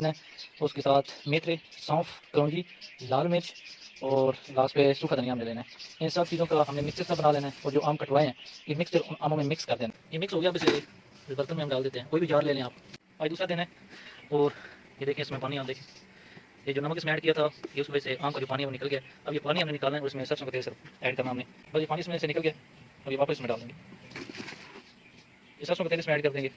रखना है। उसके साथ मेथरे, सौंफ, कलौंजी, लाल मिर्च और लास्ट पे सूखा धनिया हमने लेना है। इन सब चीज़ों का हमने मिक्सचर सा बना लेना है और जो आम कटवाए हैं ये मिक्सचर उन आमों में मिक्स कर देना। ये मिक्स हो गया, अब इसे इस बर्तन में हम डाल देते हैं। कोई भी जार ले लें आप। आज दूसरा दिन है और ये देखें इसमें पानी, आप देखें ये जो नमक इसमें ऐड किया था ये उस वजह से आम का जो पानी है वो निकल गया। अब ये पानी हमने निकालना है और इसमें सरसों का तेल ऐड करना हमने। बस ये पानी इसमें से निकल गया, अब ये वापस इसमें डाल देंगे। ये सरसों का तेल इसमें ऐड कर देंगे।